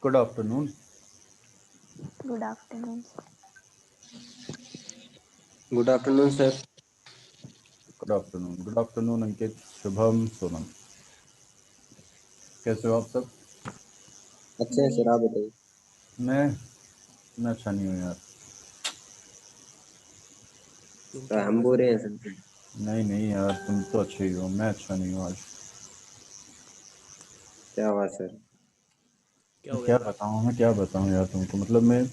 Good afternoon. Good afternoon. Good afternoon sir. Good afternoon. Good afternoon Ankit, Shubham, Sonam. कैसे हो आप सब? अच्छे हैं सर, आप बताइए। मैं अच्छा नहीं हूँ यार। तो हम बोल रहे हैं सर। नहीं यार, तुम तो अच्छे ही हो, मैं अच्छा नहीं हूँ आज। क्या हुआ सर? क्या बताऊँ यार तुमको, मतलब मैं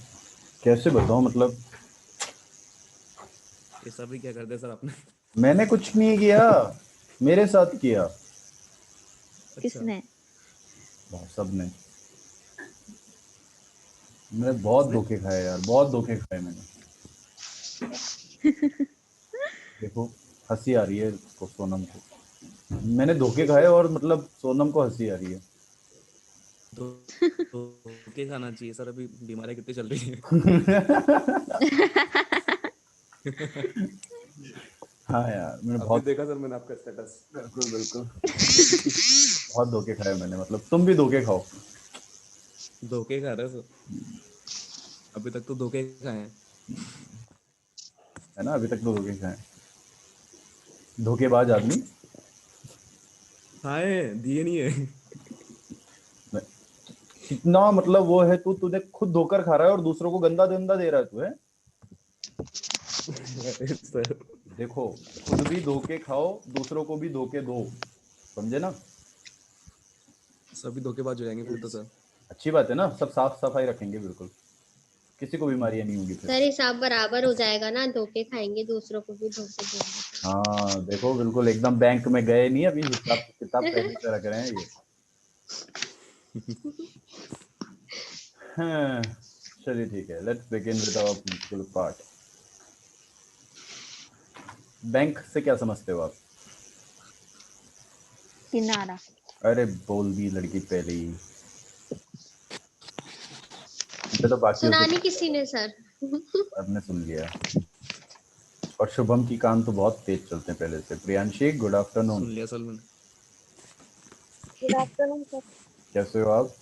कैसे बताऊँ, मतलब ये सभी क्या करते सर आपने? मैंने कुछ नहीं किया, मेरे साथ किया। किसने? सबने। मैंने बहुत धोखे खाए यार, बहुत धोखे खाए मैंने। देखो, हंसी आ रही है इसको, सोनम को। मैंने धोखे खाए और मतलब सोनम को हंसी आ रही है। धोखे खाना चाहिए सर, अभी बीमारियां कितनी चल रही है। हाँ यार, मैंने अभी बहुत, देखा सर मैंने आपका स्टेटस। बिल्कुल बहुत धोखे खाए मैंने, मतलब तुम भी धोखे खाओ। धोखे खा रहे हो सर, अभी तक तो धोखे खाए हैं। है ना, अभी तक तो धोखे खाए। धोखेबाज आदमी। खाए दिए नहीं है। कितना मतलब वो है, तुझे खुद धोकर खा रहा है और दूसरों को गंदा गंदा दे रहा है तू, है? अरे सर, देखो, खुद भी धोखे खाओ, दूसरों को भी धोखे दो, समझे ना? सभी धोखेबाज हो जाएंगे फिर तो सर। अच्छी बात है ना, सब साफ सफाई रखेंगे, बिल्कुल किसी को बीमारियां नहीं होगी फिर। सर हिसाब बराबर हो जाएगा ना, धोखे खाएंगे दूसरों को भी धोखे देंगे। हाँ देखो, बिल्कुल एकदम बैंक में गए नहीं, अभी हिसाब किताब पहले से रख रहे हैं ये। हाँ, चलिए ठीक है, let's begin with our principal part. Bank से क्या समझते हो आप? किनारा। अरे बोल दी लड़की पहले ही। मुझे तो बाकी सुना नहीं किसी ने सर। आपने सुन लिया। और शुभम की कान तो बहुत तेज चलते हैं पहले से। Priyanshi, good afternoon. सुन लिया सर मैंने। Good afternoon sir. कैसे हो आप?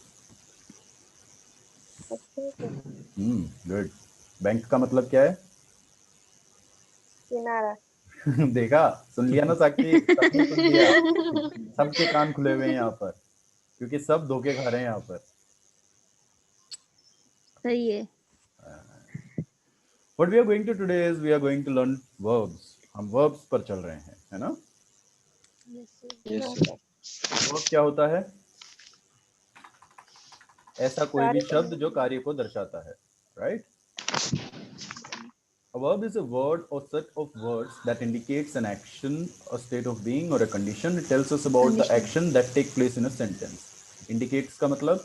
अच्छे से। गुड। बैंक का मतलब क्या है? किनारा। देखा, सुन लिया ना साक्षी, सबने सुन लिया। सबके कान खुले हुए हैं यहाँ पर, क्योंकि सब धोखे खा रहे हैं यहाँ पर। सही है। What we are going to today is we are going to learn verbs. हम verbs पर चल रहे हैं, है ना? यस हाँ सर। सर। verb क्या होता है? ऐसा कोई भी कार्य शब्द करना। जो कार्य को दर्शाता है, right? A verb is a word or set of words that indicates an action, a state of being, or a condition. It tells us about the action that take place in a sentence. Indicates का मतलब,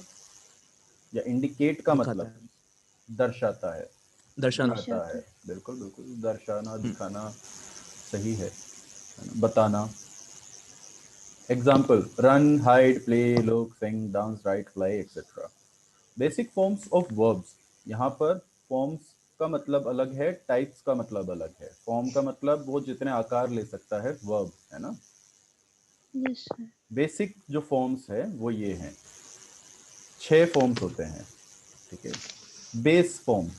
या indicate का दिखाता मतलब है, दर्शाता है, दर्शाना। दिखाता है। बिल्कुल बिल्कुल, दर्शाना, दिखाना, सही है ना? बताना। Example: run, hide, play, look, sing, dance, write, fly, etc. Basic forms of verbs. यहाँ पर forms का मतलब अलग है, types का मतलब अलग है। form का मतलब वो जितने आकार ले सकता है, verb, है ना? Yes sir. बेसिक जो फॉर्म्स है वो ये हैं। 6 फॉर्म्स होते हैं, ठीक है? Base form,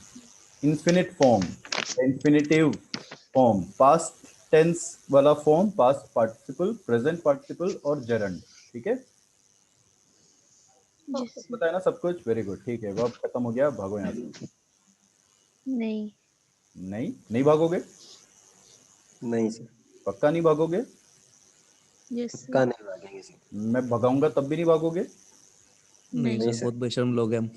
infinite form, infinitive form, past tense वाला form, past participle, present participle और जेरंड, ठीक है? Yes sir. बताया ना सब कुछ, वेरी गुड, ठीक है। वर्ब खत्म हो गया, भागो यहाँ से। नहीं। नहीं भागोगे? नहीं सर। पक्का नहीं भागोगे? यस पक्का सर। नहीं भागेंगे सर। मैं भगाऊंगा तब भी नहीं भागोगे? नहीं नहीं सर, बहुत बेशर्म लोग हैं हम।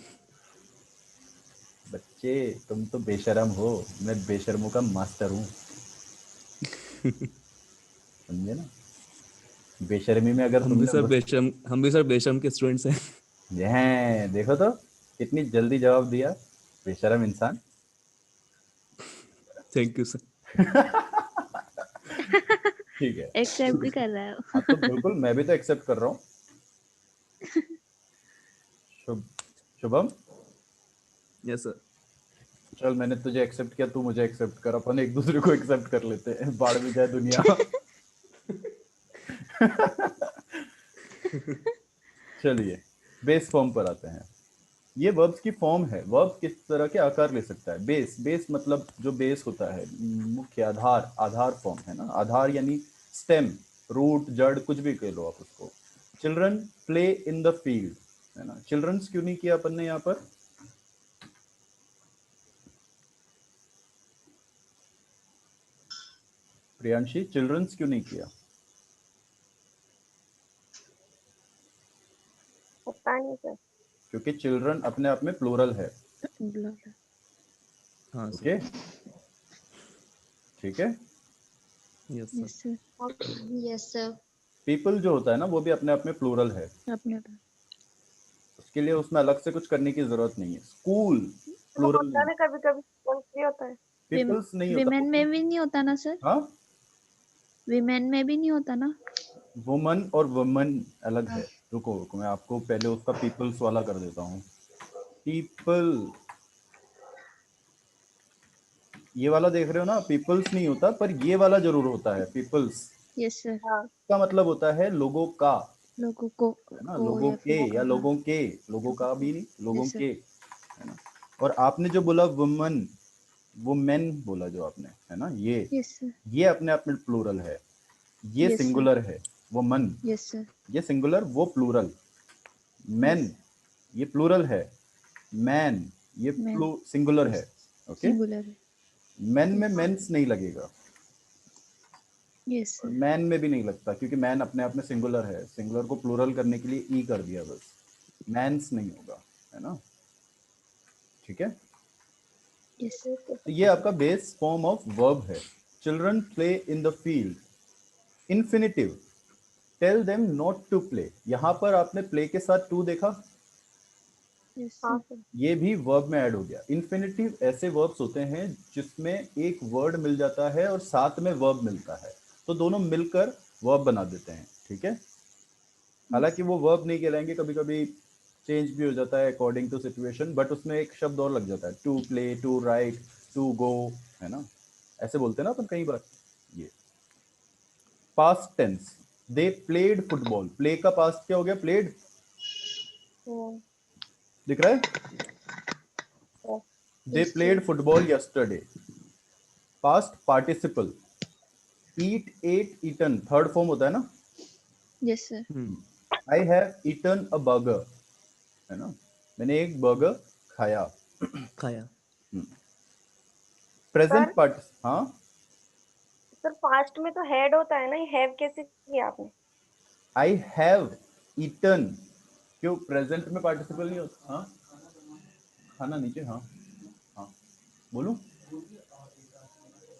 बच्चे, तुम तो बेशर्म हो, मैं बेशर्मों का मास्टर हूँ, समझे ना? बेशर्मी में अगर तुमने हम भी सर बेशर्म के स्टूडेंट्स हैं। ये देखो तो, कितनी जल्दी जवाब दिया, बेशर्म इंसान। Thank you sir. ठीक है, एक्सेप्ट भी कर रहा है हाँ तो बिल्कुल, मैं भी तो एक्सेप्ट कर रहा हूँ। Shubham, yes sir. चल मैंने तुझे एक्सेप्ट किया, तू मुझे एक्सेप्ट कर, अपन एक दूसरे को एक्सेप्ट कर लेते हैं, बाढ़ में जाए दुनिया। चलिए बेस फॉर्म पर आते हैं। ये वर्ब्स की फॉर्म है। वर्ब किस तरह के आकार ले सकता है? बेस, बेस मतलब जो बेस होता है, मुख्य आधार, आधार फॉर्म है ना, आधार यानी स्टेम, रूट, जड़, कुछ भी कह लो आप उसको। Children play in the field, है ना। चिल्ड्रंस क्यों नहीं किया अपन ने यहाँ पर? प्रियांशी, चिल्ड्रंस क्यों नहीं किया? पता नहीं सर। क्योंकि चिल्ड्रन अपने आप में प्लूरल है। हाँ ओके, सर, ठीक है। Yes yes sir, sir. Yes sir. People जो होता है ना, वो भी अपने आप में प्लूरल है, अपने उसके लिए उसमें अलग से कुछ करने की जरूरत नहीं है। स्कूल तो प्लूरल होता नहीं, है कभी कभी भी होता है। पीपल्स नहीं होता। विमेन में भी नहीं होता ना सर? हाँ, विमेन में भी नहीं होता ना? वुमन और वुमन अलग है। रुको रुको, मैं आपको पहले उसका पीपल्स वाला कर देता हूँ। पीपल, ये वाला देख रहे हो ना, पीपल्स नहीं होता, पर ये वाला जरूर होता है, पीपल्स। Yes sir. हाँ का मतलब होता है लोगों का, लोगों को है ना, को लोगों या के फिर या हाँ, लोगों के, लोगों का भी नहीं, लोगों Yes, sir. के, है ना। और आपने जो बोला वुमन, वो मेन बोला जो आपने, है ना, yes sir, ये अपने आप में प्लूरल है। ये Yes, sir. सिंगुलर है, वो मन, yes sir, ये सिंगुलर, वो प्लूरल। Man, Yes. ये प्लूरल है। मैन, ये Man, सिंगुलर है। ओके, singular है। मैन में मेंस नहीं लगेगा, yes और sir, मैन में भी नहीं लगता, क्योंकि मैन अपने आप में सिंगुलर है। सिंगुलर को प्लूरल करने के लिए ई कर दिया बस, मैंस नहीं होगा, है ना। ठीक है, yes, ठीक है। तो ये आपका बेस फॉर्म ऑफ वर्ब है। Children play in the field, infinitive, tell them not to play. यहां पर आपने प्ले के साथ टू देखा, yes हाँ sir, सर। ये भी वर्ब में ऐड हो गया। इन्फिनिटिव ऐसे वर्ब्स होते हैं जिसमें एक वर्ड मिल जाता है और साथ में वर्ब मिलता है, तो दोनों मिलकर वर्ब बना देते हैं। ठीक है, हालांकि वो वर्ब नहीं कहलाएंगे, कभी कभी चेंज भी हो जाता है अकॉर्डिंग टू सिचुएशन, बट उसमें एक शब्द और लग जाता है, to play, to write, to go, है ना, ऐसे बोलते हैं ना अपन कई बार। ये past tense, they played football, play का पास्ट क्या हो गया? प्लेड, हम्म, दिख रहा है? yes, they yes played sir, football yesterday. Past participle, eat, ate, eaten, third form होता है ना। yes sir, I have eaten a burger, है ना, मैंने एक बर्गर खाया। खाया। Present sir. पार्ट, हाँ, सर पास्ट में तो हेड होता है ना, ये हैव कैसे किया आपने? आई हैव ईटन, क्यों प्रेजेंट में पार्टिसिपल नहीं होता? हाँ, खाना नीचे, हाँ हाँ, बोलूं?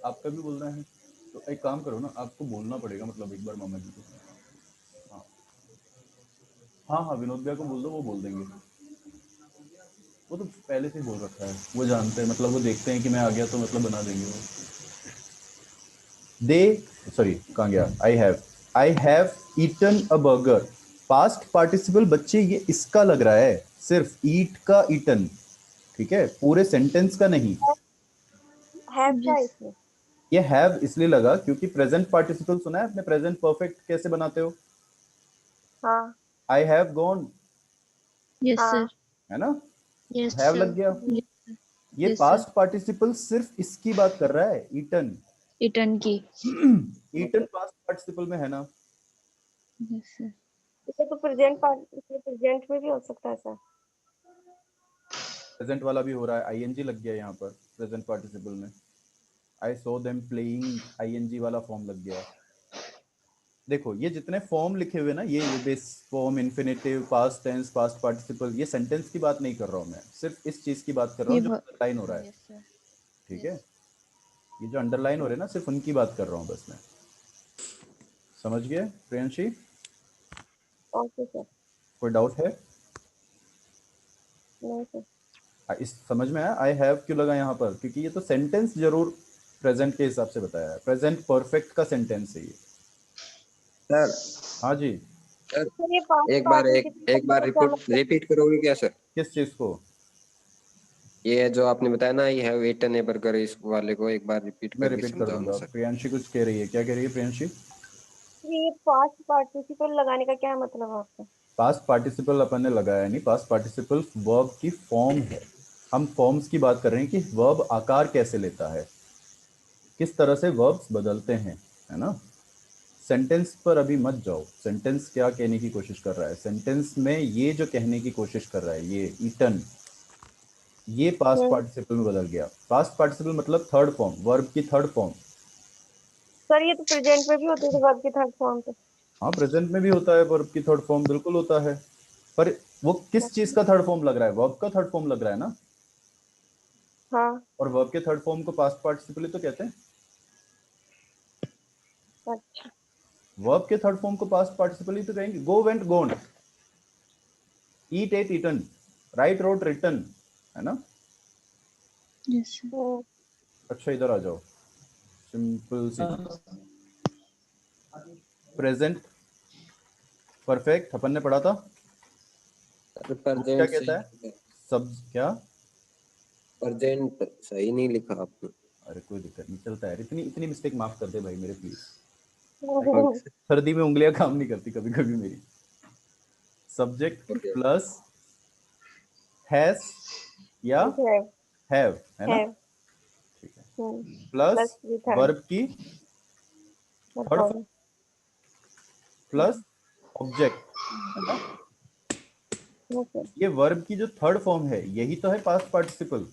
आपका भी बोल रहे हैं, तो एक काम करो ना, आपको बोलना पड़ेगा, मतलब एक बार मामा जी को। हाँ हाँ हाँ, विनोद भैया को बोल दो, वो बोल देंगे। वो तो पहले से ही बोल रखा है, वो जानते हैं, मतलब वो देखते हैं कि मैं आ गया तो मतलब बना देंगे वो। दे, सॉरी कहाँ गया, I have eaten a burger. Past participle बच्चे, ये इसका लग रहा है, सिर्फ ईट का ईटन, ठीक है, पूरे सेंटेंस का नहीं। हैव क्या है yes, इसमें? ये हैव इसलिए लगा क्योंकि प्रेजेंट पार्टिसिपल सुना है आपने? प्रेजेंट परफेक्ट कैसे बनाते हो? हाँ I have gone, yes sir, हाँ है ना, यस हैव सर। लग गया। yes, ये yes sir, पास्ट पार्टिसिपल सिर्फ इसकी बात कर रहा है, ईटन। return की, ईटन पास्ट पार्टिसिपल में है ना। yes sir, इसे तो प्रेजेंट पार्ट, इसे प्रेजेंट में भी हो सकता है सर। प्रेजेंट वाला भी हो रहा है, आईएनजी लग गया यहाँ पर प्रेजेंट पार्टिसिपल में। आई सो देम प्लेइंग, आईएनजी वाला फॉर्म लग गया। देखो ये जितने फॉर्म लिखे हुए ना, ये base form, infinitive, past tense, past participle, ये सेंटेंस की बात नहीं कर रहा हूँ मैं, सिर्फ इस चीज की बात कर रहा ये हूँ जो अंडरलाइन हो रहा है। yes sir, ठीक है, ये जो अंडरलाइन हो रहे हैं ना, सिर्फ उनकी बात कर रहा हूँ बस मैं। समझ गए प्रियंशी? Okay sir. कोई डाउट है? नहीं सर। इस समझ में आया आई हैव क्यों लगा यहाँ पर? क्योंकि ये तो सेंटेंस जरूर प्रेजेंट के हिसाब से बताया है, प्रेजेंट परफेक्ट का सेंटेंस है ये। सर हाँ जी, सर सर ये पास्ट एक बार पार्टिसिपल का क्या मतलब? रिपीट करोगे क्या सर? किस चीज को? ये जो आपने बताया ना, ये है ईटन ए बर्गर, इस वाले को एक बार रिपीट मैं करके रिपीट कर समझाओ ना दूंगा। सर। प्रियांशी कुछ कह रही है, क्या कह रही है प्रियांशी? ये पास्ट पार्टिसिपल लगाने का क्या मतलब है आपका? पास्ट पार्टिसिपल अपन ने लगाया नहीं, पास्ट पार्टिसिपल वर्ब की फॉर्म है। हम फॉर्म्स की बात कर रहे हैं कि वर्ब आकार कैसे लेता है, किस तरह से वर्ब्स बदलते हैं, है ना। सेंटेंस पर अभी मत जाओ, सेंटेंस क्या कहने की कोशिश कर रहा है, सेंटेंस में ये जो कहने की कोशिश कर रहा है, ये ईटन, ये पास्ट पार्टिसिपल में बदल गया। पास्ट पार्टिसिपल मतलब थर्ड फॉर्म, वर्ब की थर्ड फॉर्म। सर ये तो प्रेजेंट में भी होती है वर्ब की थर्ड फॉर्म पे। हाँ, प्रेजेंट में भी होता है वर्ब की थर्ड फॉर्म, बिल्कुल होता है, पर वो किस चीज का थर्ड फॉर्म लग रहा है, वर्ब का थर्ड फॉर्म लग रहा है ना। हाँ। और वर्ब के थर्ड फॉर्म को पास्ट पार्टिसिपल ही तो कहते हैं। अच्छा। वर्ब के थर्ड फॉर्म को पास्ट पार्टिसिपल ही तो कहेंगे। Go went gone, eat ate eaten, write wrote written, है ना। Yes, sir. अच्छा इधर आ जाओ, सिंपल सी प्रेजेंट परफेक्ट अपन ने पढ़ा था। क्या प्रेजेंट कहता है सब, क्या प्रेजेंट सही नहीं लिखा आपने। अरे कोई दिक्कत नहीं, चलता है, इतनी इतनी मिस्टेक माफ कर दे भाई मेरे प्लीज। Okay. सर्दी में उंगलियां काम नहीं करती कभी कभी मेरी। Subject Okay. प्लस हैज या हैव, है ना, है। ठीक है, प्लस वर्ब की थर्ड फॉर्म प्लस ऑब्जेक्ट, है ना। ये वर्ब की जो थर्ड फॉर्म है यही तो है पास्ट पार्टिसिपल।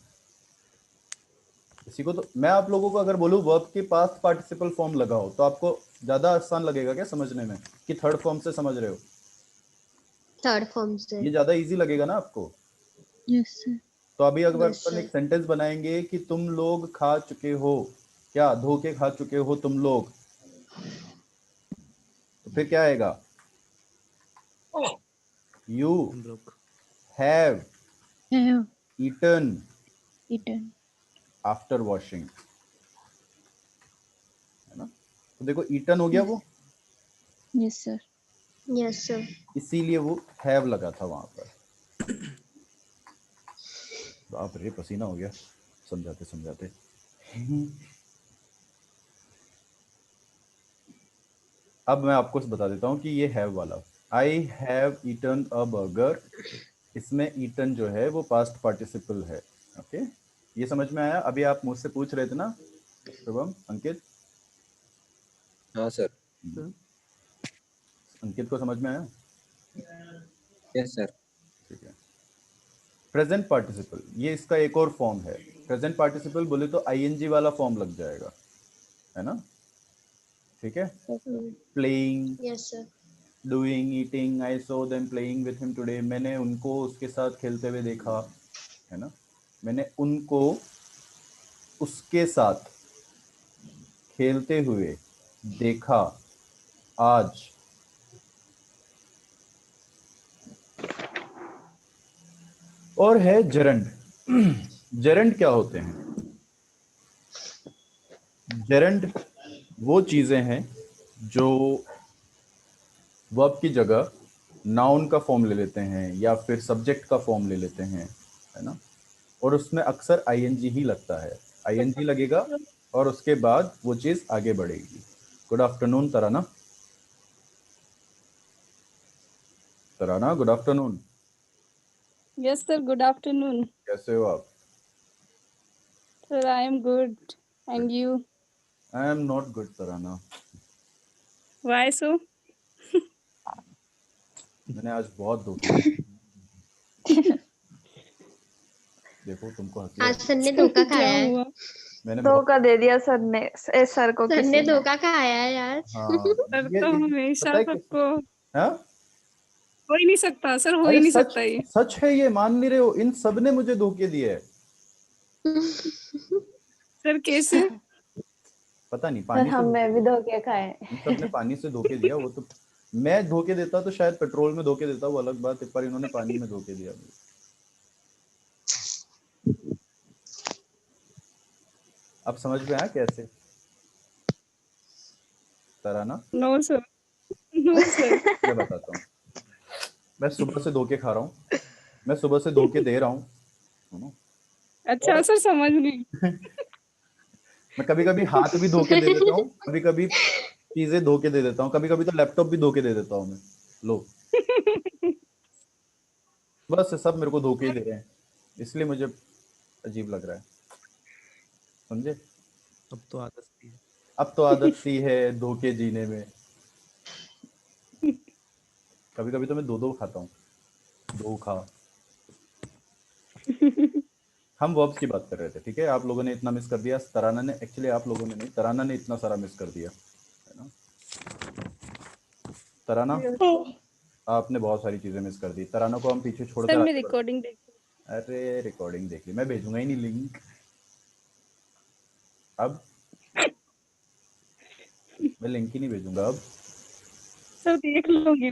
इसी को तो मैं आप लोगों को अगर बोलूं वर्ब की पास्ट पार्टिसिपल फॉर्म लगाओ तो आपको ज्यादा आसान लगेगा क्या समझने में, कि थर्ड फॉर्म से समझ रहे हो, थर्ड फॉर्म से। ये ज्यादा इजी लगेगा ना आपको। Yes, sir. तो अभी अगर Yes, अपन sir. एक सेंटेंस बनाएंगे कि तुम लोग खा चुके हो, क्या धोखे खा चुके हो तुम लोग, तो फिर क्या आएगा, यू हम लोग have Have eaten eaten. After washing, है ना। तो देखो ईटन हो गया वो, Yes, sir. Yes, sir. इसीलिए वो हैव लगा था वहां पर। बाप रे पसीना हो गया समझाते समझाते। अब मैं आपको बता देता हूँ कि ये हैव वाला, I have eaten a burger, इसमें ईटन जो है वो पास्ट पार्टिसिपल है। ओके, ये समझ में आया। अभी आप मुझसे पूछ रहे थे ना शुभम, अंकित, हाँ सर। अंकित को समझ में आया। Yes sir. ठीक है। प्रेजेंट पार्टिसिपल, ये इसका एक और फॉर्म है। प्रेजेंट पार्टिसिपल बोले तो आईएनजी वाला फॉर्म लग जाएगा, है ना। ठीक है, playing, Yes, sir. Doing, eating, I saw them playing with him today, मैंने उनको उसके साथ खेलते हुए देखा, है ना। मैंने उनको उसके साथ खेलते हुए देखा आज। और है जरंड। जरंड क्या होते हैं, जरंड वो चीजें हैं जो वर्ब की जगह नाउन का फॉर्म ले लेते हैं या फिर सब्जेक्ट का फॉर्म ले लेते हैं, है ना। और उसमें अक्सर आईएनजी ही लगता है, आईएनजी लगेगा और उसके बाद वो चीज आगे बढ़ेगी। Good afternoon Tarana, Tarana good afternoon. Yes, sir. Good afternoon. कैसे हो आप। Sir, I am good. And you? I am not good Tarana. Why so? मैंने आज बहुत धोखे देखो तुमको हंसी आज आ सर ने धोखा क्या खाया है। हुआ? मैंने बहुत, धोखा दे दिया सर ने, सर को सर किसी ने ने। धोखा खाया है आज। हाँ सर ये तो पता हमेशा है कि- सबको हाँ? हो ही नहीं सकता सर, हो ही अरे नहीं सच सकता ये। सच है, ये मान नहीं रहे हो, इन सब ने मुझे धोखे दिए है। सर कैसे? पता नहीं सर पानी से हमने भी धोखे खाए। इन सब ने पानी से धोखे दिया। वो तो मैं धोखे देता तो शायद पेट्रोल में धोखे देता, वो अलग बात है, पर इन्होंने पानी में धोखे दिया मुझे। अब समझ में आया कैसे Tarana. No sir, no sir. मैं बताता हूँ, मैं सुबह से धोखे खा रहा हूँ, मैं सुबह से धोखे दे रहा हूँ। अच्छा सर, समझ गई। मैं कभी कभी हाथ भी धोखे दे देता हूँ, कभी कभी चीजें धोखे दे देता हूँ, कभी कभी तो लैपटॉप भी धोखे दे देता हूँ मैं। लो बस ये सब मेरे को धोखे ही दे रहे हैं, इसलिए मुझे अजीब लग रहा है, समझे? अब तो आदत सी है। अब तो आदत सी है धोखे जीने में। कभी कभी तो मैं दो खाता हूँ, धोखा। हम वर्ब्स की बात कर रहे थे, ठीक है? आप लोगों ने इतना मिस कर दिया, तराना ने, एक्चुअली आप लोगों ने नहीं, तराना ने इतना सारा मिस कर दिया, है ना? तराना, आपने बहुत सारी चीजें मिस कर दी। तराना को हम पीछे छोड़कर सर मैं आगे बढ़ते रिकॉर्डिंग देख हैं। अरे रिकॉर्डिंग देख ली, मैं भेजूंगा ही नहीं लिंक। अब मैं लिंक ही नहीं भेजूंगा अब। सर देख लूंगी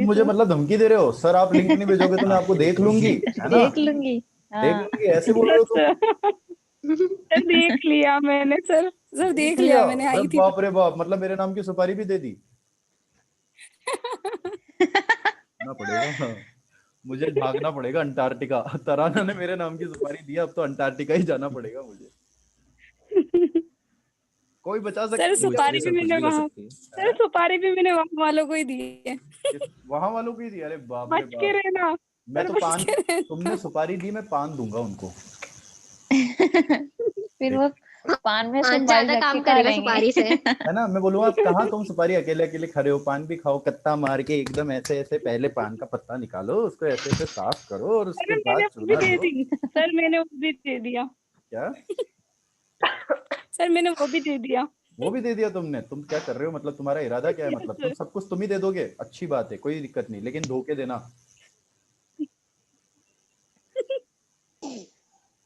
मुझे सर। मतलब धमकी दे रहे हो? सर आप लिंक नहीं भेजोगे तो मैं आपको देख लूंगी, है ना? देख लूंगी। देख हाँ, लूंगी ऐसे बोल रहे हो तुम? सर देख लिया मैंने सर देख देख लिया? लिया मैंने, अरे आई थी। बाप रे बाप, मतलब मेरे नाम की सुपारी भी दे दी ना पड़ेगा। हाँ। मुझे भागना पड़ेगा अंटार्कटिका। तराना ने मेरे नाम की सुपारी दिया, अब तो अंटार्कटिका ही जाना पड़ेगा मुझे। कोई बचा सकता सर है क्या सुपारी मुझे? भी कुछ मैंने भी कर वहाँ सकती है। सर सुपारी भी मैंने वहाँ वालों को ही दी है। वहां वालों की दी? अरे बाप रे बच के बाप। रहना मैं सर, तो बच पान, के रहना। तुमने सुपारी दी, मैं पान दूंगा उनको। फिर वो पान में पान सुपारी ज्यादा रख के काम खा करेगा लेंगे। सुपारी से। है ना? मैं बोलूंगा कहाँ तुम सुपारी अकेले अकेले खड़े हो, पान भी खाओ, कत्ता मार के एकदम ऐसे ऐसे, पहले पान का पत्ता निकालो, उसको ऐसे ऐसे साफ करो और उसके सर मैंने बाद वो भी चूना दे दो। दी सर, मैंने वो भी दे दिया क्या? सर, मैंने वो भी दे दिया। वो भी दे दिया तुमने? तुम क्या कर रहे हो? मतलब तुम्हारा इरादा क्या है? यस मतलब तुम सर। सब कुछ तुम ही दे दोगे? अच्छी बात है, कोई दिक्कत नहीं, लेकिन धोखे देना।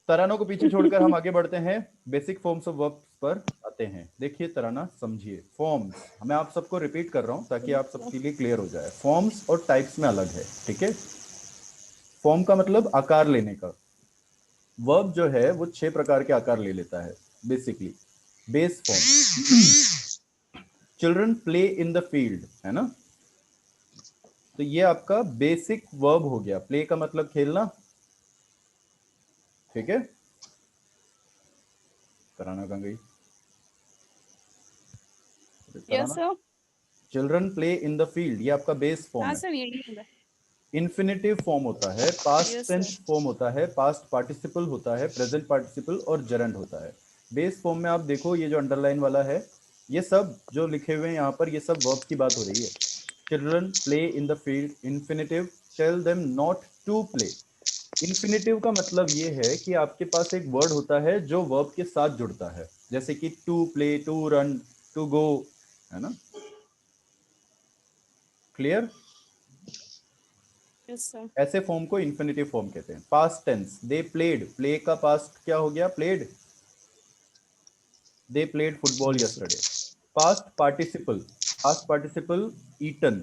तरानों को पीछे छोड़कर हम आगे बढ़ते हैं, बेसिक फॉर्म्स ऑफ वर्ब्स पर आते हैं। देखिए तराना, समझिए फॉर्म्स, मैं आप सबको रिपीट कर रहा हूं ताकि आप सबके लिए क्लियर हो जाए। फॉर्म्स और टाइप्स में अलग है, ठीक है? फॉर्म का मतलब आकार लेने का। वर्ब जो है वो 6 प्रकार के आकार ले लेता है basically. Base form, children play in the field, है ना? तो ये आपका बेसिक वर्ब हो गया। प्ले का मतलब खेलना, ठीक है? तराना कहाँ गई? Yes sir. Children play in the field, ये आपका बेस फॉर्म हाँ है। सर, यही है। इन्फिनेटिव फॉर्म होता है, past yes tense sir. Form होता है, पास्ट पार्टिसिपल होता है, प्रेजेंट पार्टिसिपल और जरंड होता है। बेस फॉर्म में आप देखो ये जो अंडरलाइन वाला है, ये सब जो लिखे हुए हैं यहाँ पर, ये सब वर्ब्स की बात हो रही है। Children play in the field, infinitive tell them not to play. Infinitive का मतलब ये है कि आपके पास एक वर्ड होता है जो वर्ब के साथ जुड़ता है, जैसे कि to play, to run, to go, है ना? क्लियर? Yes sir. ऐसे फॉर्म को इन्फिनेटिव फॉर्म कहते हैं। Past tense, they played, play का पास्ट क्या हो गया? Played. They played football yesterday. Past participle, past participle eaten,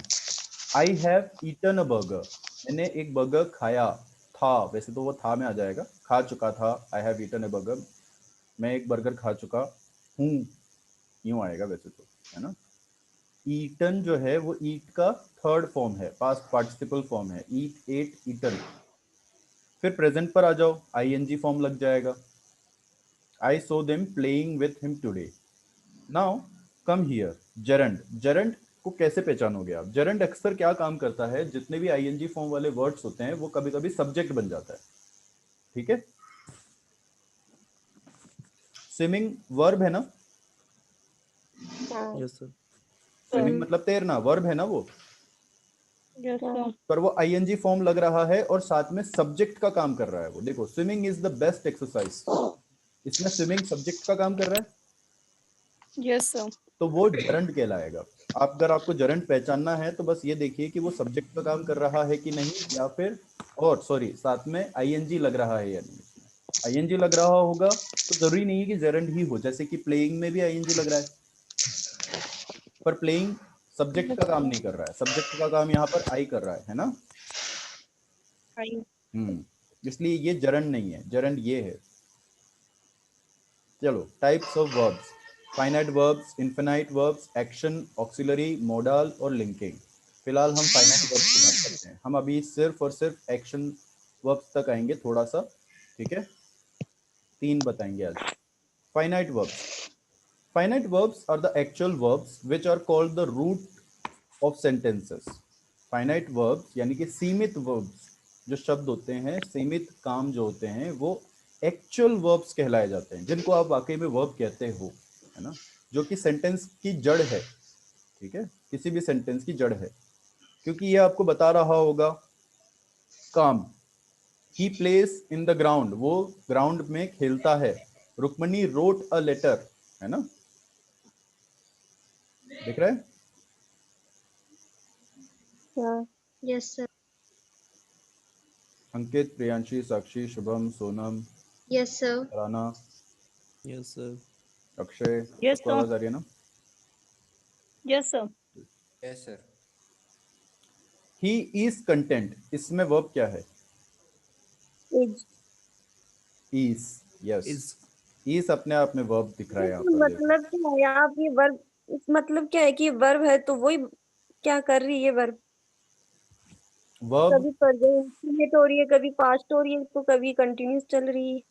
I have eaten a burger, मैंने एक बर्गर खाया था, वैसे तो वो था में आ जाएगा, खा चुका था, I have eaten a burger, मैं एक बर्गर खा चुका हूँ, यूं आएगा वैसे तो, है ना? ईटन जो है वो ईट का थर्ड फॉर्म है, पास्ट पार्टिसिपल फॉर्म है, ईट, एट, ईटन। फिर प्रेजेंट पर आ जाओ, आईएनजी फॉर्म लग जाएगा, I saw them playing with him today. Now come here, gerund, gerund को कैसे पहचानोगे आप? जरंड अक्सर क्या काम करता है, जितने भी आईएनजी फॉर्म वाले वर्ड्स होते हैं वो कभी कभी सब्जेक्ट बन जाता है, ठीक है? स्विमिंग वर्ब है ना? Yes sir. स्विमिंग मतलब तैरना, वर्ब है ना वो? Yes sir. पर वो आईएनजी फॉर्म लग रहा है और साथ में सब्जेक्ट का काम कर रहा है वो। देखो, swimming is the best exercise, इसमें स्विमिंग सब्जेक्ट का काम कर रहा है, यस सर। तो वो जरंड कहलाएगा। आप, अगर आपको जरंड पहचानना है तो बस ये देखिए कि वो सब्जेक्ट का काम कर रहा है कि नहीं, या फिर, और सॉरी, साथ में आईएनजी लग रहा है या नहीं। आईएनजी लग रहा होगा तो जरूरी नहीं है कि जरंड ही हो, जैसे कि प्लेइंग में भी आईएनजी लग रहा है, पर प्लेइंग सब्जेक्ट का काम नहीं कर रहा है, सब्जेक्ट का काम यहाँ पर आई कर रहा है ना? इसलिए ये जरंड नहीं है, जरंड ये है। चलो, types of verbs, finite verbs, infinite verbs, action, auxiliary, modal और लिंकिंग। फिलहाल हम फाइनाइट वर्ब्स की बात करते हैं, हम अभी सिर्फ और सिर्फ एक्शन वर्ब्स तक आएंगे थोड़ा सा, ठीक है? 3 बताएंगे आज। Finite verbs, finite verbs are the actual verbs which are called the root of sentences. Finite verbs यानी कि सीमित वर्ब्स जो शब्द होते हैं, सीमित काम जो होते हैं, वो एक्चुअल वर्ब्स कहलाए जाते हैं, जिनको आप वाकई में वर्ब कहते हो, है ना, जो कि सेंटेंस की जड़ है। ठीक है, किसी भी सेंटेंस की जड़ है, क्योंकि ये आपको बता रहा होगा काम। ही प्लेस इन द ग्राउंड, वो ग्राउंड में खेलता है। रुक्मणी रोट अ लेटर, है ना, दिख रहा है? हाँ। Yes sir. Ankit, Priyanshi, Sakshi, Shubham, Sonam, yes sir. Rana, yes sir. Akshay, Yes, सबको sir. आवाज आ रही है ना? Yes, sir. Yes sir. He is content, इसमें वर्ब क्या है? Is. Is, yes. Is is अपने आप में वर्ब दिख रहा है यहाँ पर, देखो। मतलब क्या है यहाँ पे वर्ब? इस मतलब क्या है कि वर्ब है तो वही क्या कर रही है वर्ब? वर्ब, कभी प्रेजेंट हो रही है, कभी पास्ट हो रही है, तो कभी कंटिन्यूस चल रही है।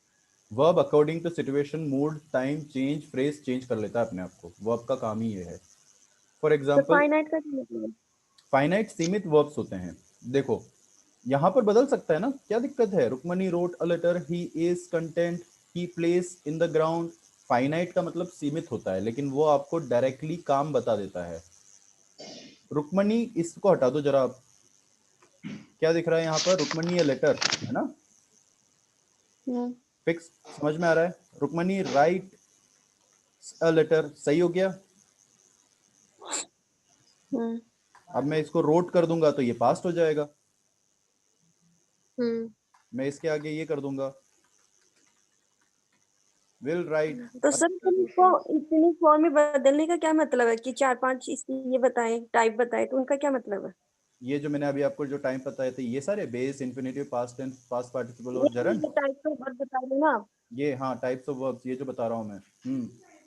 Verb according to situation, mood, time change, phrase change कर लेता है अपने आप को। वर्ब का काम ही ये है। फॉर तो एग्जाम्पल, फाइनाइट का क्या मतलब है? फाइनाइट सीमित वर्ब्स होते हैं। देखो यहाँ पर बदल सकता है ना, क्या दिक्कत है? Rukmani wrote a letter, he is content, he place in the ground. Finite का मतलब सीमित होता है, लेकिन वो आपको डायरेक्टली काम बता देता है। रुक्मणी, इसको हटा दो जरा आप, क्या दिख रहा है यहाँ पर? रुक्मणी अ लेटर, है ना, फिक्स, समझ में आ रहा है? रुक्मणी राइट अ लेटर, सही हो गया। अब मैं इसको रोट कर दूंगा तो ये पास्ट हो जाएगा। मैं इसके आगे ये कर दूंगा, विल राइट। तो सर इनको इतनी फॉर्म में बदलने का क्या मतलब है कि 4-5 इसकी ये बताएं, टाइप बताएं, तो उनका क्या मतलब है? ये जो मैंने अभी आपको जो टाइम बताए थे, ये सारे base, infinitive, past tense, past participle और जरंड, ये टाइप तो वर्ब बता रहे ना आप। ये हाँ टाइप्स ऑफ वर्ब्स, ये जो बता रहा हूँ मैं।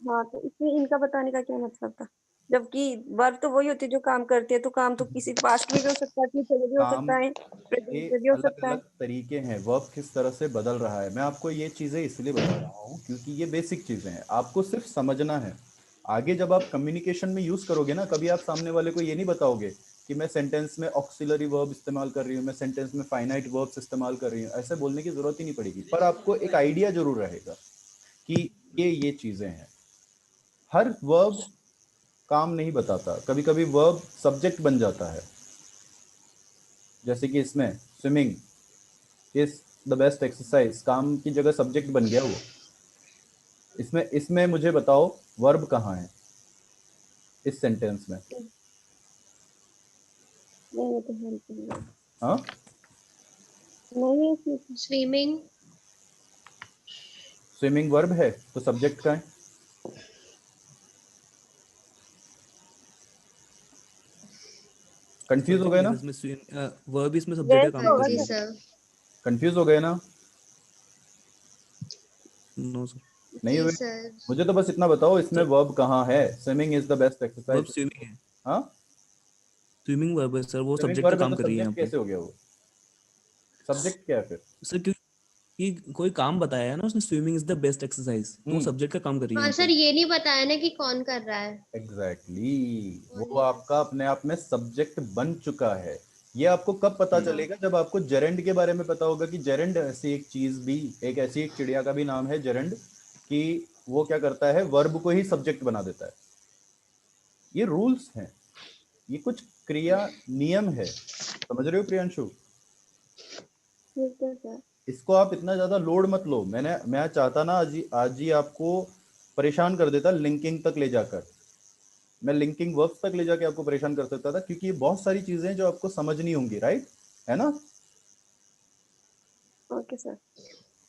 हाँ, तो इसमें इनका बताने का क्या मतलब था? जबकि वर्ब तो वही होती है जो काम करती है, तो काम तो किसी पास्ट में भी हो सकता है, फ्यूचर में भी हो काम सकता है, के प्रेजेंट में भी हो अलग सकता है। अलग तरीके हैं, वर्ब किस तरह से बदल रहा है। मैं आपको ये चीज़ें इसलिए बता रहा हूँ क्योंकि ये बेसिक चीज़ें हैं, आपको सिर्फ समझना है। आगे जब आप कम्युनिकेशन में यूज़ करोगे ना, कभी आप सामने वाले को ये नहीं बताओगे कि मैं सेंटेंस में ऑक्सिलरी वर्ब इस्तेमाल कर रही हूँ, मैं सेंटेंस में फाइनाइट वर्ब्स इस्तेमाल कर रही हूँ, ऐसे बोलने की ज़रूरत ही नहीं पड़ेगी। पर आपको एक आइडिया जरूर रहेगा कि ये चीज़ें हैं। हर वर्ब काम नहीं बताता, कभी कभी वर्ब सब्जेक्ट बन जाता है। जैसे कि इसमें swimming is the best exercise, काम की जगह सब्जेक्ट बन गया वो। इसमें इसमें मुझे बताओ वर्ब कहाँ है इस सेंटेंस में? नहीं, ये तो हेल्प नहीं है। हाँ, नहीं, इसमें स्विमिंग। स्विमिंग वर्ब है तो सब्जेक्ट का है। कंफ्यूज हो गए ना? इसमें वर्ब इसमें सब्जेक्ट का वेस्ट काम हाँ होगा कर जी रही है। सर। सर। कंफ्यूज हो गए ना? नो सर, नहीं जी हुए? सर। मुझे तो बस इतना बताओ इसमें सर वर्ब कहाँ है? Swimming is the best verb exercise. Swimming है। हाँ, स्विमिंग वर्ब है सर, वो स्विमिंग सब्जेक्ट का वर्ब है काम तो कर रही है यहाँ सब्जेक्ट पे। कैसे हो गया वो? सब्जेक्ट क्या है फिर? सर क्योंकि कोई काम बताया है ना उसने, swimming is the best exercise, तो वो सब्जेक्ट का काम कर रही है हाँ यहाँ सर, पे। ये नहीं बताया ना कि कौन कर रहा है। एग्जैक्टली, वो वही। आपका अपने आप में सब्जेक्ट बन चुका है। ये आपको कब पता हाँ। चलेगा? जब आपको जेरेंड के बारे में पता होगा कि जेरेंड ऐसी एक चीज भी, एक ऐसी एक चिड़िया का भी नाम है जेरेंड, कि वो क्या करता है, वर्ब को ही सब्जेक्ट बना देता है। ये रूल्स हैं, ये कुछ क्रिया नियम है, समझ रहे हो प्रियांशु? ठीक है सर। इसको आप इतना ज्यादा लोड मत लो। मैं चाहता ना आज ही आपको परेशान कर देता लिंकिंग तक ले जाकर। मैं लिंकिंग वर्ब्स तक ले जाके आपको परेशान कर सकता था, क्योंकि ये बहुत सारी चीजें हैं जो आपको समझनी होंगी, राइट? है ना? Okay sir.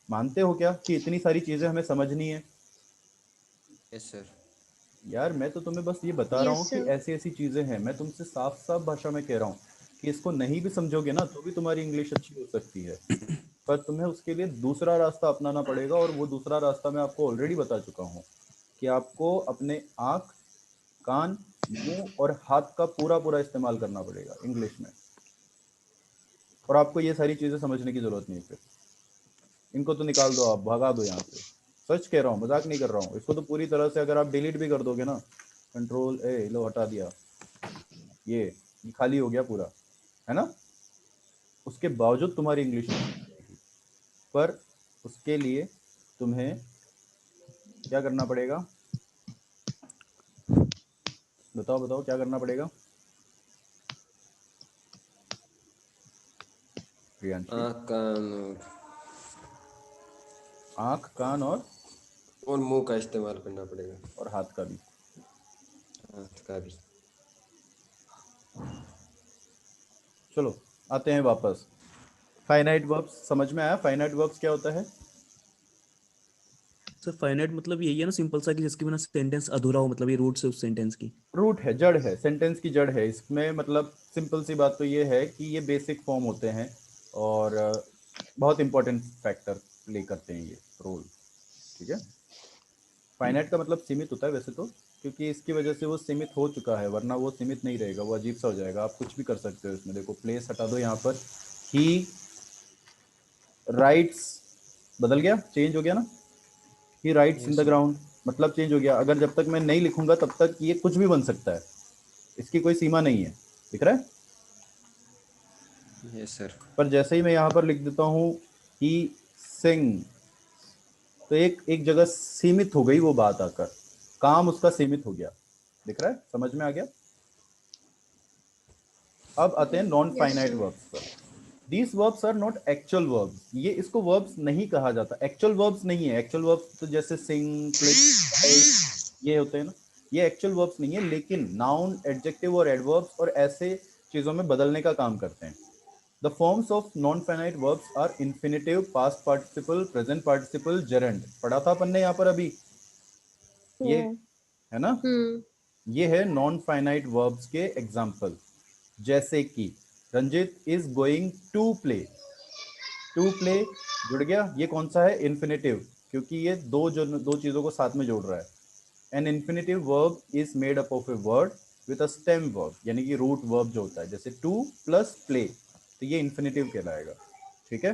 मानते हो क्या कि इतनी सारी चीजें हमें समझनी है? Yes sir. यार मैं तो तुम्हें बस ये बता रहा हूँ यस कि सर। ऐसी ऐसी चीजें हैं। मैं तुमसे साफ साफ भाषा में कह रहा हूँ कि इसको नहीं भी समझोगे ना तो भी तुम्हारी इंग्लिश अच्छी हो सकती है, पर तुम्हें उसके लिए दूसरा रास्ता अपनाना पड़ेगा। और वो दूसरा रास्ता मैं आपको ऑलरेडी बता चुका हूँ कि आपको अपने आँख, कान, मुंह और हाथ का पूरा पूरा इस्तेमाल करना पड़ेगा इंग्लिश में। और आपको ये सारी चीज़ें समझने की ज़रूरत नहीं है। फिर इनको तो निकाल दो, आप भगा दो यहाँ से। सच कह रहा हूँ, मजाक नहीं कर रहा हूँ। इसको तो पूरी तरह से अगर आप डिलीट भी कर दोगे ना, कंट्रोल ए लो, हटा दिया, ये खाली हो गया पूरा। है ना, उसके बावजूद तुम्हारी इंग्लिश पर उसके लिए तुम्हें क्या करना पड़ेगा, बताओ बताओ क्या करना पड़ेगा प्रियांशी? आंख कान और मुंह का इस्तेमाल करना पड़ेगा, और हाथ का भी। हाथ का भी। चलो आते हैं वापस। फाइनाइट वर्ब्स समझ में आया? फाइनाइट वर्ब्स क्या होता है? सर फाइनाइट मतलब यही है ना सिंपल सा, कि जिसके बिना सेंटेंस अधूरा हो, मतलब ये रूट से उस सेंटेंस की। रूट है, जड़ है, सेंटेंस की जड़ है इसमें। मतलब सिंपल सी बात तो ये है कि ये बेसिक फॉर्म होते हैं और बहुत इंपॉर्टेंट फैक्टर प्ले करते हैं ये रोल। ठीक है, फाइनाइट का मतलब सीमित होता है वैसे तो, क्योंकि इसकी वजह से वो सीमित हो चुका है, वरना वो सीमित नहीं रहेगा, वो अजीब सा हो जाएगा। आप कुछ भी कर सकते हो इसमें। देखो प्लेस हटा दो यहाँ पर, ही राइट्स बदल गया, चेंज हो गया ना, ही राइट्स इन द ग्राउंड, मतलब चेंज हो गया। अगर जब तक मैं नहीं लिखूंगा तब तक ये कुछ भी बन सकता है, इसकी कोई सीमा नहीं है। दिख रहा है? Yes sir. पर जैसे ही मैं यहाँ पर लिख देता हूँ ही सिंग, तो एक जगह सीमित हो गई वो बात आकर, काम उसका सीमित हो गया। दिख रहा है? समझ में आ गया? अब आते हैं नॉन फाइनाइट वर्ब्स पर। These verbs are not actual verbs. ये इसको वर्ब्स नहीं कहा जाता, एक्चुअल वर्ब्स नहीं है। एक्चुअल वर्ब्स तो जैसे सिंग, क्लिक, ये होते हैं ना, ये एक्चुअल वर्ब्स नहीं है, लेकिन नाउन, एडजेक्टिव और एडवर्ब्स और ऐसे चीजों में बदलने का काम करते हैं। The forms of non-finite verbs are infinitive, past participle, present participle, gerund। पढ़ा था अपन ने यहाँ पर अभी, ये है ना, ये है नॉन फाइनाइट वर्ब्स के एग्जाम्पल। जैसे कि Ranjit is going to play, to play जुड़ गया, ये कौन सा है? इन्फिनेटिव, क्योंकि ये दो चीजों को साथ में जोड़ रहा है। An infinitive verb is made up of a word with a stem verb, यानी कि रूट वर्ब जो होता है, जैसे टू प्लस प्ले, तो ये इन्फिनेटिव कहलाएगा। ठीक है,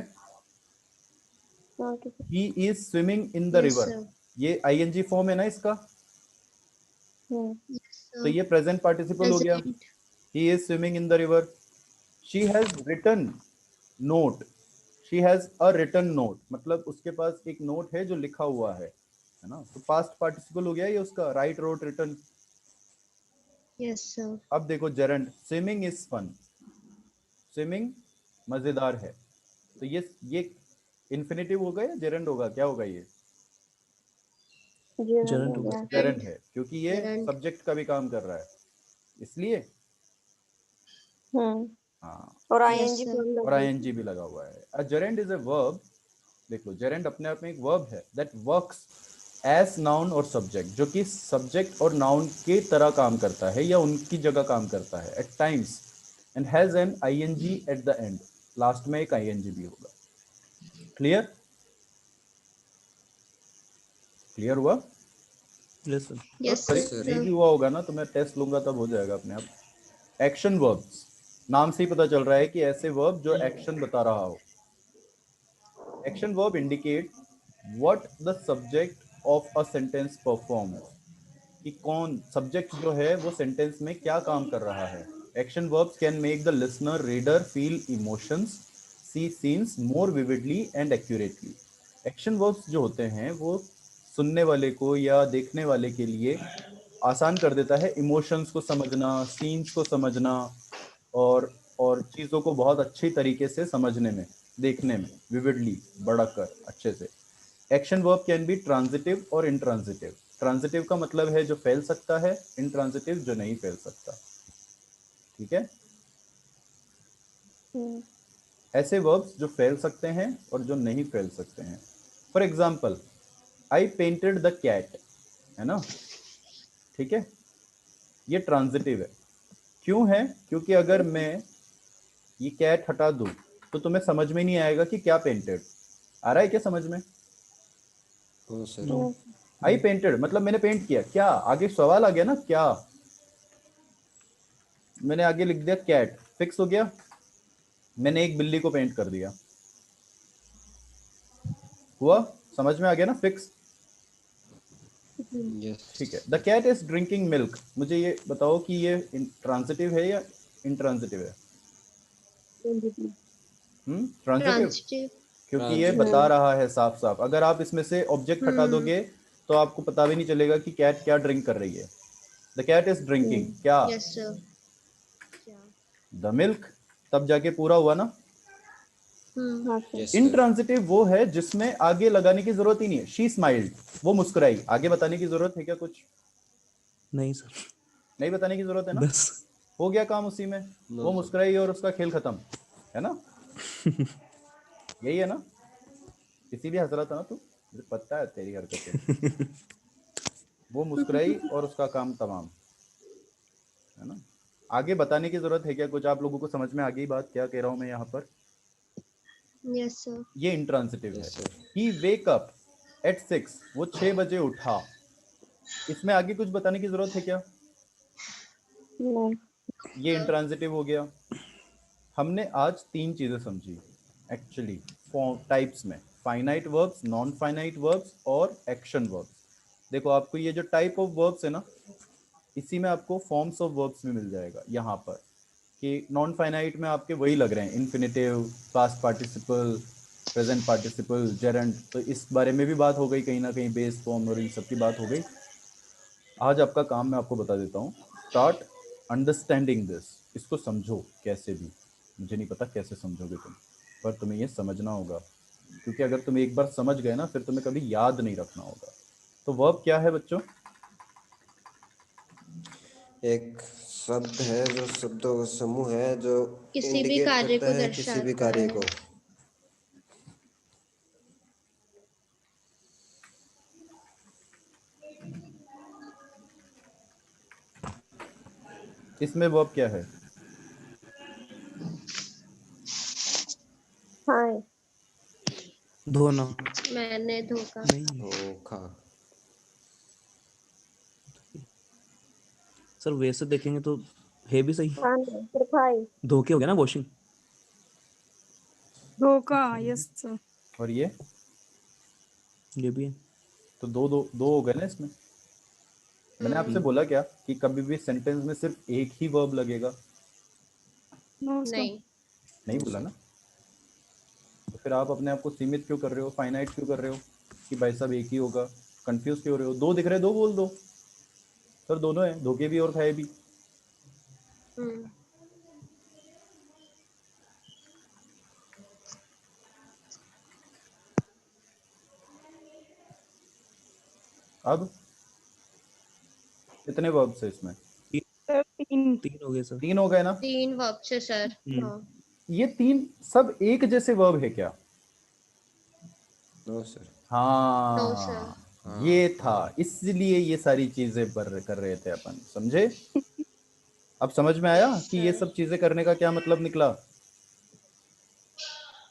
he is swimming in the river, ये आईएनजी फॉर्म है ना इसका, तो ये प्रेजेंट पार्टिसिपल हो गया। He is swimming in the river. She has written note, she has a written note, मतलब उसके पास एक नोट है जो लिखा हुआ है ना, तो पास्ट पार्टिसिपल हो गया ये उसका, write, wrote, written. Yes sir. अब देखो gerund, swimming is fun, swimming मजेदार है, तो ये इन्फिनेटिव होगा या जेरंड होगा? क्या होगा ये? जेरंड होगा। जेरंड है, क्योंकि ये Gerund। सब्जेक्ट का भी काम कर रहा है, इसलिए। हाँ, और Yes, आईएनजी sir। फॉर्म और आईएनजी भी लगा हुआ है। अ जेरंड इज अ वर्ब, देख लो जेरंड अपने आप में एक वर्ब है, दैट वर्क्स एज नाउन और सब्जेक्ट, जो कि सब्जेक्ट और नाउन के तरह काम करता है या उनकी जगह काम करता है at times, and has an ING at the end, last में एक आईएनजी भी होगा। क्लियर? क्लियर हुआ? Yes sir. Yes Yes, sir. sir। नहीं भी हुआ होगा ना तो मैं टेस्ट लूंगा तब हो जाएगा अपने आप। एक्शन वर्ब्स, नाम से ही पता चल रहा है कि ऐसे वर्ब जो एक्शन बता रहा हो। Action verb indicate what the subject of a sentence perform, कि कौन सब्जेक्ट जो है वो सेंटेंस में क्या काम कर रहा है। Action verbs can make the listener reader feel emotions, see scenes more vividly and accurately. Action verbs जो होते हैं वो सुनने वाले को या देखने वाले के लिए आसान कर देता है इमोशंस को समझना, सीन्स को समझना, और चीज़ों को बहुत अच्छी तरीके से समझने में, देखने में, विविडली, बढ़कर, अच्छे से। Action verb can be transitive और इंट्रांजिटिव। ट्रांजिटिव का मतलब है जो फैल सकता है, इंट्रांजिटिव जो नहीं फैल सकता। ठीक है, ऐसे वर्ब्स जो फैल सकते हैं और जो नहीं फैल सकते हैं। For example, I painted the cat, है ना, ठीक है, ये ट्रांजिटिव है। क्यों है? क्योंकि अगर मैं ये कैट हटा दूं तो तुम्हें समझ में नहीं आएगा कि क्या पेंटेड। आ रहा है क्या समझ में? हाँ सर। आई पेंटेड मतलब मैंने पेंट किया, क्या? आगे सवाल आ गया ना, क्या? मैंने आगे लिख दिया कैट, फिक्स हो गया। मैंने एक बिल्ली को पेंट कर दिया, हुआ? समझ में आ गया ना, फिक्स। यस। ठीक है, the cat is drinking milk, मुझे ये बताओ कि ये ट्रांजिटिव है या इंट्रांजिटिव है? Transitive, transitive. क्योंकि ये बता रहा है साफ साफ। अगर आप इसमें से ऑब्जेक्ट हटा दोगे तो आपको पता भी नहीं चलेगा कि कैट क्या ड्रिंक कर रही है। द कैट इज ड्रिंकिंग क्या? Yes sir. द मिल्क, तब जाके पूरा हुआ ना। हाँ सर। यस इंट्रांजिटिव वो है जिसमें आगे लगाने की जरूरत ही नहीं है। शी स्माइल्ड, वो मुस्कुराई, आगे बताने की जरूरत है क्या कुछ? नहीं सर, नहीं बताने की जरूरत है ना, बस हो गया काम उसी में। वो मुस्कुराई और उसका खेल खत्म, है ना? यही है ना? इसीलिए हंस रहा था ना तू, मुझे पता है तेरी हरकतें। वो मुस्कुराई और उसका काम तमाम, है ना? आगे बताने की जरूरत है क्या कुछ? आप लोगों को समझ में आ गई बात क्या कह रहा हूं मैं यहाँ पर? Yes sir. ये इंट्रांजिटिव है। Yes sir. He wake up at 6, वो 6 बजे उठा। इसमें आगे कुछ बताने की जरूरत है क्या? नहीं। ये इंट्रांजिटिव हो गया। हमने आज 3 चीजें समझी एक्चुअली फॉर्म टाइप्स में, finite verbs, non finite verbs और एक्शन वर्ब्स। देखो आपको ये जो टाइप ऑफ वर्ब्स है ना, इसी में आपको फॉर्म्स ऑफ वर्ब्स भी मिल जाएगा यहाँ पर, कि नॉन फाइनाइट में आपके वही लग रहे हैं, infinitive, past participle, present participle, Geraint. तो इस बारे में भी बात हो गई कहीं ना कहीं, बेस फॉर्म और इन सब की बात हो गई। आज आपका काम मैं आपको बता देता हूँ, स्टार्ट अंडरस्टैंडिंग दिस। इसको समझो कैसे भी, मुझे नहीं पता कैसे समझोगे तुम, पर तुम्हें ये समझना होगा, क्योंकि अगर तुम एक बार समझ गए ना फिर तुम्हें कभी याद नहीं रखना होगा। तो वर्ब क्या है बच्चों? एक शब्द है जो शब्दों का समूह है जो किसी भी इंडिकेट कार्य करता को है किसी भी दर्शाता कार्य है। को। इसमें वर्ब क्या है? हाँ। धोना मैंने धोखा। नहीं धोखा। सर, वैसे देखेंगे तो है भी सही, हाँ सफाई। धोखे हो गया ना, वॉशिंग। धोखा, यस सर। और ये भी है। तो दो दो दो हो गए ना इसमें। मैंने आपसे बोला क्या कि कभी भी सेंटेंस में सिर्फ एक ही वर्ब लगेगा? No sir. नहीं। नहीं बोला ना। तो फिर आप अपने आप को सीमित क्यों कर रहे हो, फाइनाइट क्यों कर रहे हो कि भाई साहब एक ही होगा? कंफ्यूज क्यों हो रहे हो? दो दिख रहे, दो बोल दो। सर दोनों है, धोखे भी और खाए भी। अब कितने वर्ब्स है इसमें? सर, तीन। 3 हो गए सर। 3 हो गए ना। 3 वर्ब से सर। हाँ। ये 3 सब एक जैसे वर्ब है क्या? No sir. No sir. हाँ, ये था, इसलिए ये सारी चीजें कर रहे थे अपन, समझे? अब समझ में आया यस कि ये सर। सब चीजें करने का क्या मतलब निकला?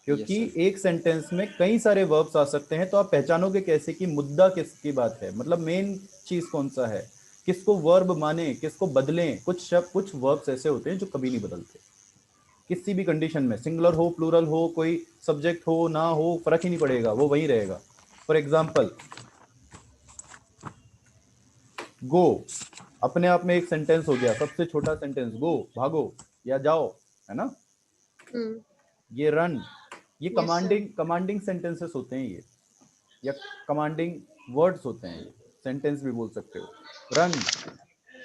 क्योंकि यस सर। एक सेंटेंस में कई सारे वर्ब्स आ सकते हैं, तो आप पहचानोगे कैसे कि मुद्दा किसकी बात है, मतलब मेन चीज कौन सा है, किसको वर्ब माने, किसको बदलें। कुछ शब्द, कुछ वर्ब्स ऐसे होते हैं जो कभी नहीं बदलते, किसी भी कंडीशन में, सिंगुलर हो, प्लूरल हो, कोई सब्जेक्ट हो ना हो, फर्क ही नहीं पड़ेगा, वो वहीं रहेगा। फॉर एग्जाम्पल, गो अपने आप में एक सेंटेंस हो गया, सबसे छोटा सेंटेंस, गो भागो या जाओ, है ना? ये रन, ये Yes, sir. कमांडिंग सेंटेंसेस होते हैं ये, या कमांडिंग वर्ड्स होते हैं ये, सेंटेंस भी बोल सकते हो, रन।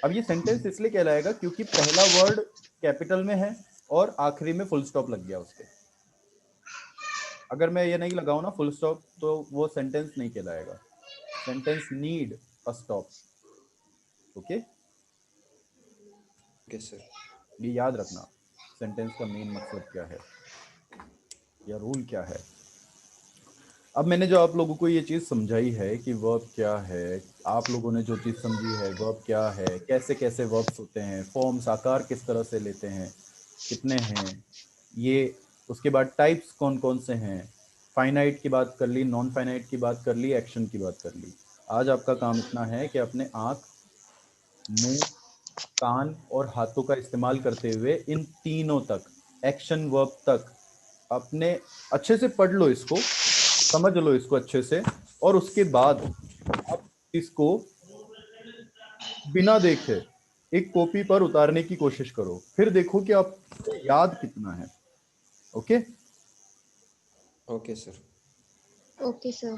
अब ये सेंटेंस इसलिए कहलाएगा क्योंकि पहला वर्ड कैपिटल में है और आखिरी में फुल स्टॉप लग गया उसके। अगर मैं ये नहीं लगाऊं ना फुल स्टॉप, तो वो सेंटेंस नहीं कहलाएगा। Sentence need a stop. Okay, okay sir. ये याद रखना, सेंटेंस का मेन मकसद क्या है या रूल क्या है। अब मैंने जो आप लोगों को ये चीज़ समझाई है कि वर्ब क्या है, आप लोगों ने जो चीज़ समझी है वर्ब क्या है, कैसे कैसे वर्ब्स होते हैं, फॉर्म्स आकार किस तरह से लेते हैं, कितने हैं ये, उसके बाद टाइप्स कौन कौन से हैं, फाइनाइट की बात कर ली, नॉन फाइनाइट की बात कर ली, एक्शन की बात कर ली। आज आपका काम इतना है कि अपने आँख, मुंह, कान और हाथों का इस्तेमाल करते हुए इन तीनों तक, एक्शन वर्ब तक, अपने अच्छे से पढ़ लो इसको, समझ लो इसको अच्छे से, और उसके बाद आप इसको बिना देखे एक कॉपी पर उतारने की कोशिश करो, फिर देखो कि आपको याद कितना है। Okay okay sir. Okay sir.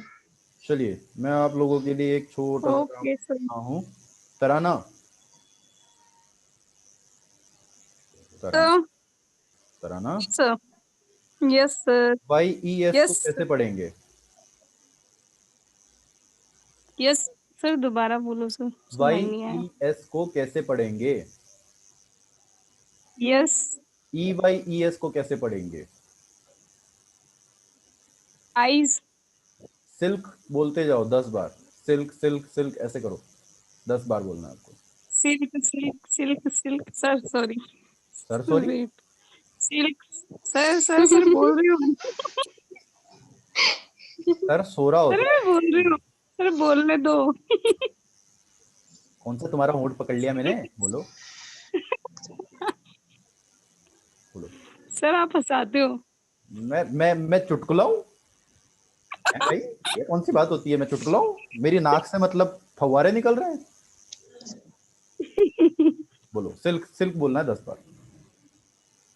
चलिए मैं आप लोगों के लिए एक छोटा सा काम Okay, sir. करता हूँ। तराना, तराना, So, तराना, sir. Yes, sir. YES को Yes, कैसे पढ़ेंगे? yes, sir. दोबारा बोलो सर, सुनाई नहीं आया। YES को कैसे पढ़ेंगे? Yes, EYES को कैसे पढ़ेंगे? eyes. सिल्क बोलते जाओ 10 बार। सिल्क सिल्क सिल्क ऐसे करो, 10 बार बोलना है आपको। Silk, silk, silk, silk. Sir, sorry. Sir sorry, Wait. Silk. Sir, बोल रही हूँ। सर सो रहा सर होता मैं बोल रही है। हूँ। सर बोलने दो। कौन सा तुम्हारा होंठ पकड़ लिया मैंने? बोलो बोलो। सर आप हंसाते हो। मैं चुटकुला हूँ? है भाई, ये कौन सी बात होती है? मैं चुटकुला हूँ? मेरी नाक से मतलब फव्वारे निकल रहे हैं? बोलो, सिल्क सिल्क बोलना है 10 बार।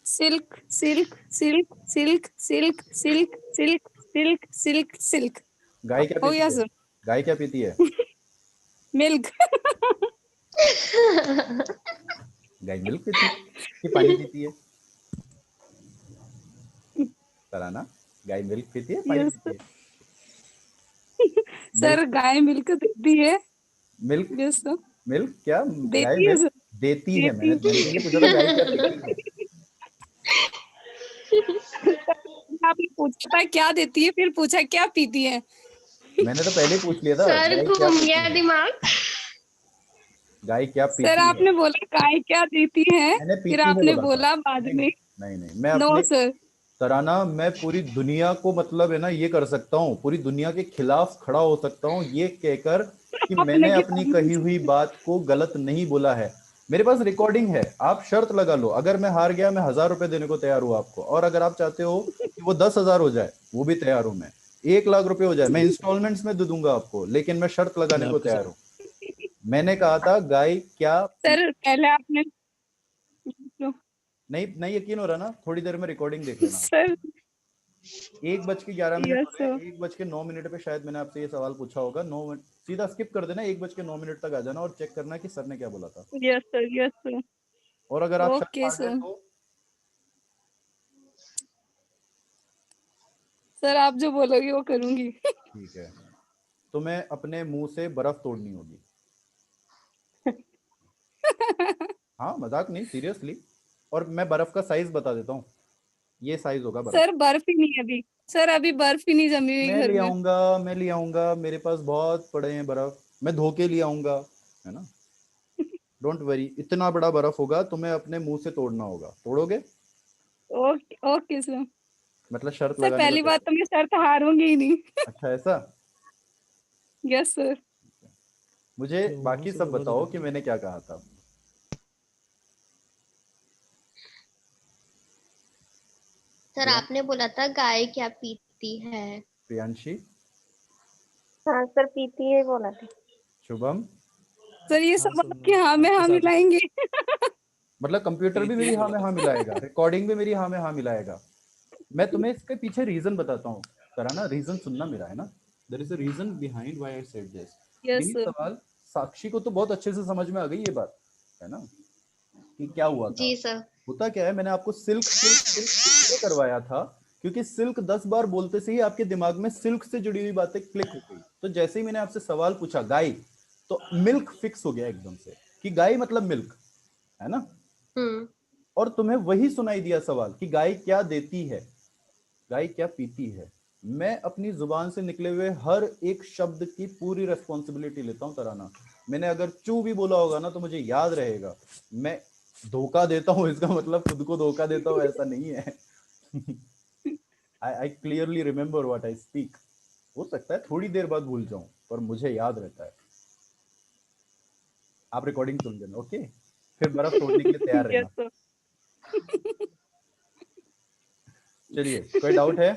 Silk, silk, silk, silk, silk, silk, silk, silk, silk, silk. गाय क्या हो पीती गया है? सर। गाय क्या पीती है? मिल्क। गाय मिल्क पीती है कि पानी पीती है? तराना, गाय मिल्क पीती है पानी यस पीती है? सर, मिल्क, गाय मिल्क देती है। Milk, yes sir. मिल्क क्या? गाय देती है मिल्क सर। देती है? देती मैंने तो ये पूछा था गाय क्या पीती है। आपने पूछा था क्या देती है, फिर पूछा क्या पीती है। मैंने तो पहले ही पूछ लिया था सर गाय क्या घूम पीती गया है। दिमाग। गाय क्या सर पीती है? आपने बोला गाय क्या देती है, मैंने फिर पीती है आपने बोला था। बोला बाद नहीं में। नहीं नहीं, मैं नो अपने सर। तराना, मैं पूरी दुनिया को मतलब है ना ये कर सकता हूँ, पूरी दुनिया के खिलाफ खड़ा हो सकता हूँ ये कहकर कि आपने मैंने अपनी किताब कही हुई बात को गलत नहीं बोला है। मेरे पास रिकॉर्डिंग है, आप शर्त लगा लो, अगर मैं हार गया मैं 1000 रुपए देने को तैयार हूँ आपको, और अगर आप चाहते हो कि वो 10,000 हो जाए वो भी तैयार हूं मैं, 1,00,000 रुपए हो जाए मैं इंस्टॉलमेंट्स में दे दूंगा आपको, लेकिन मैं शर्त लगाने मैं को आपके तैयार साथ हूँ। मैंने कहा था गाय क्या सर पहले आपने नहीं नहीं यकीन हो रहा ना? थोड़ी देर में रिकॉर्डिंग देख लेना। सर 1:11 हो यस रहे सर। हैं, 1:09 पे शायद मैंने आपसे ये सवाल पूछा होगा। 9 सीधा स्किप कर देना, 1:09 तक आ जाना और चेक करना कि सर ने क्या बोला था। Yes sir. Yes sir. और अगर आप शर्त ओके हार गए सर। तो सर आप जो बोलोगे वो करूंगी। ठीक है, तो मैं अपने मुंह से बर्फ तोड़नी होगी। हाँ मजाक नहीं, सीरियसली। और मैं बर्फ का साइज बता देता हूँ, ये साइज होगा बर्फ। सर बर्फ ही नहीं अभी। सर अभी बर्फ ही नहीं जमी हुई घर में। मैं ले आऊंगा, मेरे पास बहुत पड़े हैं बर्फ, मैं धो के ले आऊंगा, है ना? डोंट वरी, इतना बड़ा बर्फ होगा, तुम्हें अपने मुंह से तोड़ना होगा। तोड़ोगे? Okay okay sir. मतलब शर्त सर लगाने को पहली तैयार बात हो? तो मैं शर्त हारूंगी ही नहीं। अच्छा ऐसा? Yes sir. मुझे तो वहां बाकी से सब तो बताओ बता कि मैंने क्या कहा था। सर प्रिया, आपने बोला था गाय क्या पीती है। प्रियांशी, हाँ सर, पीती है बोला था। शुभम, सर ये हाँ सब सर, आपके हाँ में आपके हाँ साथ मिलाएंगे। मतलब कंप्यूटर भी पीती मेरी है हाँ बोला में था। हाँ मिलाएगा, रिकॉर्डिंग भी मेरी हाँ में हाँ मिलाएगा। मैं तुम्हें इसके पीछे रीजन बताता हूँ। करा ना, रीजन सुनना मेरा, है ना? There is a reason behind why I said this. Yes यही सर। सवाल साक्षी को तो बहुत अच्छे से समझ में आ गई ये बात, है ना, कि क्या हुआ था। जी सर। होता क्या है, मैंने आपको सिल्क सिल्क सिल्क इसलिए करवाया था क्योंकि सिल्क 10 बार बोलते से ही आपके दिमाग में सिल्क से जुड़ी हुई बातें क्लिक हो गई। तो जैसे ही मैंने आपसे सवाल पूछा गाय, तो मिल्क फिक्स हो गया एकदम से कि गाय मतलब मिल्क, है ना? हम्म। और तुम्हें वही सुनाई दिया सवाल कि गाय क्या देती है, गाय क्या पीती है। मैं अपनी जुबान से निकले हुए हर एक शब्द की पूरी रेस्पॉन्सिबिलिटी लेता हूं तराना। मैंने अगर चू भी बोला होगा ना तो मुझे याद रहेगा। मैं धोखा देता हूं इसका मतलब खुद को धोखा देता हूं ऐसा नहीं है। I clearly remember what I speak. हो सकता है थोड़ी देर बाद भूल जाऊं पर मुझे याद रहता है। आप रिकॉर्डिंग सुन लेना, ओके? फिर बर्फ तोड़ने के लिए तैयार यस रहना। सर। चलिए, कोई डाउट है?